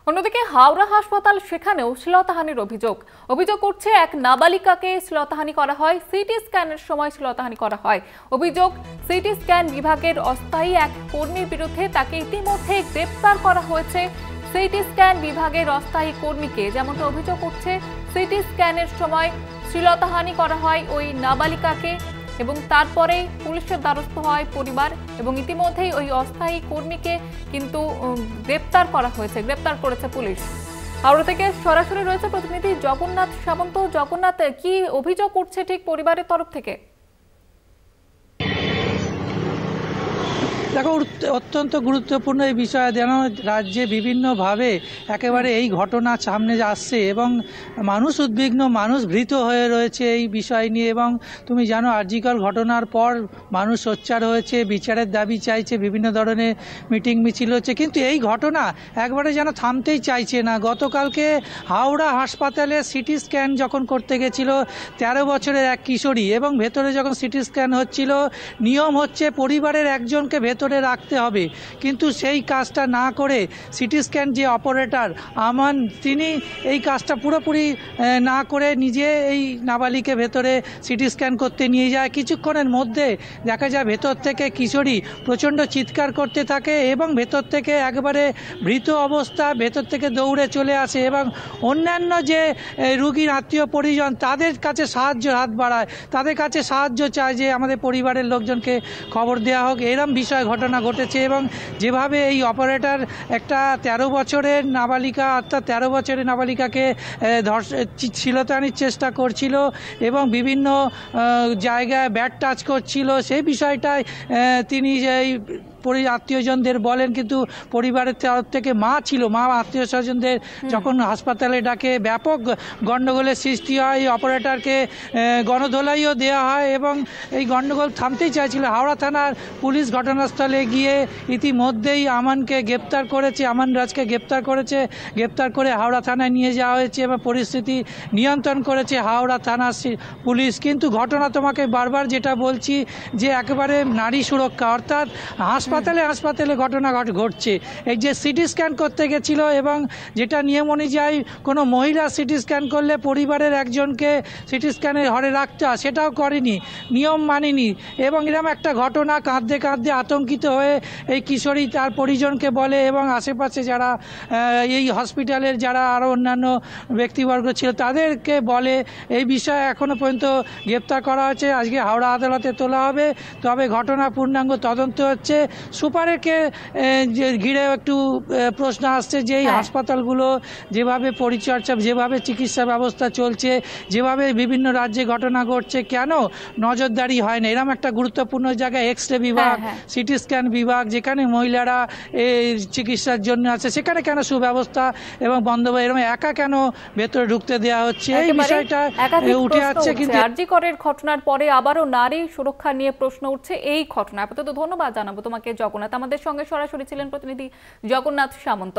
অন্যদিকে হাওড়া হাসপাতাল, সেখানেও শ্লীলতাহানির অভিযোগ উঠছে। এক নাবালিকাকে শ্লীলতাহানি করা হয়, সিটি স্ক্যানের সময় শ্লীলতাহানি করা হয়। অভিযোগ, সিটি স্ক্যান বিভাগের অস্থায়ী এক কর্মীর বিরুদ্ধে। তাকে ইতিমধ্যে গ্রেপ্তার করা হয়েছে। সিটি স্ক্যান বিভাগের অস্থায়ী কর্মীকে, যেমনটা অভিযোগ উঠছে, সিটি স্ক্যানের সময় শ্লীলতাহানি করা হয় ওই নাবালিকাকে এবং তারপরে পুলিশের দ্বারস্থ হয় পরিবার এবং ইতিমধ্যেই ওই অস্থায়ী কর্মীকে কিন্তু গ্রেপ্তার করেছে পুলিশ। হাওড়া থেকে সরাসরি রয়েছে প্রতিনিধি জগন্নাথ সামন্ত। জগন্নাথ, কি অভিযোগ উঠছে ঠিক পরিবারের তরফ থেকে? দেখো, অত্যন্ত গুরুত্বপূর্ণ এই বিষয়। যেন রাজ্যে বিভিন্নভাবে একেবারে এই ঘটনা সামনে আসছে এবং মানুষ উদ্বিগ্ন, মানুষ ভীত হয়ে রয়েছে এই বিষয় নিয়ে। এবং তুমি জানো, আরজিকর ঘটনার পর মানুষ সোচ্চার হয়েছে, বিচারের দাবি চাইছে, বিভিন্ন ধরনের মিটিং মিছিল হচ্ছে, কিন্তু এই ঘটনা একবারে যেন থামতেই চাইছে না। গতকালকে হাওড়া হাসপাতালে সিটি স্ক্যান যখন করতে গেছিল 13 বছরের এক কিশোরী, এবং ভেতরে যখন সিটি স্ক্যান হচ্ছিল, নিয়ম হচ্ছে পরিবারের একজনকে ভেতরে রাখতে হবে, কিন্তু সেই কাজটা না করে সিটি স্ক্যান যে অপারেটর আমান, তিনি এই কাজটা পুরোপুরি না করে নিজে এই নাবালিকে ভেতরে সিটি স্ক্যান করতে নিয়ে যায়। কিছুক্ষণের মধ্যে দেখা যায় ভেতর থেকে কিশোরী প্রচণ্ড চিৎকার করতে থাকে এবং ভেতর থেকে একবারে মৃত অবস্থা, ভেতর থেকে দৌড়ে চলে আসে এবং অন্যান্য যে রুগীর আত্মীয় পরিজন তাদের কাছে হাত বাড়ায়, তাদের কাছে সাহায্য চায় যে আমাদের পরিবারের লোকজনকে খবর দেওয়া হোক। এরম বিষয় ঘটনা ঘটেছে এবং যেভাবে এই অপারেটর একটা 13 বছরের নাবালিকা, অর্থাৎ 13 বছরের নাবালিকাকে শ্লীলতাহানির চেষ্টা করছিল এবং বিভিন্ন জায়গায় ব্যাড টাচ করছিল, সেই বিষয়টায় তিনি এই আত্মীয়জনদের বলেন, কিন্তু পরিবারের তরফ থেকে মা আত্মীয় স্বজনদের যখন হাসপাতালে ডাকে, ব্যাপক গণ্ডগোলের সৃষ্টি হয়। এই অপারেটরকে গণধোলাইও দেওয়া হয় এবং এই গণ্ডগোল থামতেই চাইছিল। হাওড়া থানার পুলিশ ঘটনাস্থলে গিয়ে ইতিমধ্যেই আমান রাজকে গ্রেপ্তার করে হাওড়া থানায় নিয়ে যাওয়া হয়েছে এবং পরিস্থিতি নিয়ন্ত্রণ করেছে হাওড়া থানার পুলিশ। কিন্তু ঘটনা তোমাকে বারবার যেটা বলছি যে একেবারে নারী সুরক্ষা, অর্থাৎ হাসপাতালে ঘটনা ঘটছে। এই যে সিটি স্ক্যান করতে গেছিল এবং যেটা নিয়ম অনুযায়ী কোনো মহিলা সিটি স্ক্যান করলে পরিবারের একজনকে সিটি স্ক্যানের ঘরে রাখতে হয়, সেটাও করেনি, নিয়ম মানেনি এবং এরকম একটা ঘটনা কাঁদতে আতঙ্কিত হয়ে এই কিশোরী তার পরিজনকে বলে এবং আশেপাশে যারা এই হসপিটালের যারা আরও অন্যান্য ব্যক্তিবর্গ ছিল তাদেরকে বলে। এই বিষয়ে এখনও পর্যন্ত গ্রেপ্তার করা হয়েছে, আজকে হাওড়া আদালতে তোলা হবে। তবে ঘটনা পূর্ণাঙ্গ তদন্ত হচ্ছে। সুপারকে ঘিরে একটু প্রশ্ন আসছে যে এই হাসপাতালগুলো যেভাবে পরিচর্যা, যেভাবে চিকিৎসা ব্যবস্থা চলছে, যেভাবে বিভিন্ন রাজ্যে ঘটনা ঘটছে, কেন নজরদারি হয় না? এরকম একটা গুরুত্বপূর্ণ জায়গায় এক্স-রে বিভাগ, সিটি স্ক্যান বিভাগ, যেখানে মহিলারা এই চিকিৎসার জন্য আছে, সেখানে কেন সুব্যবস্থা এবং বন্দোবস্ত, এরকম একা কেন ভেতরে ঢুকতে দেওয়া হচ্ছে, এই বিষয়টা উঠে আসছে। কিন্তু আরজিকরের ঘটনার পরে আবারও নারী সুরক্ষা নিয়ে প্রশ্ন উঠছে এই ঘটনা। আপাতত ধন্যবাদ জানাবো তোমাকে জগন্নাথ। আমাদের সঙ্গে সরাসরি ছিলেন প্রতিনিধি জগন্নাথ সামন্ত।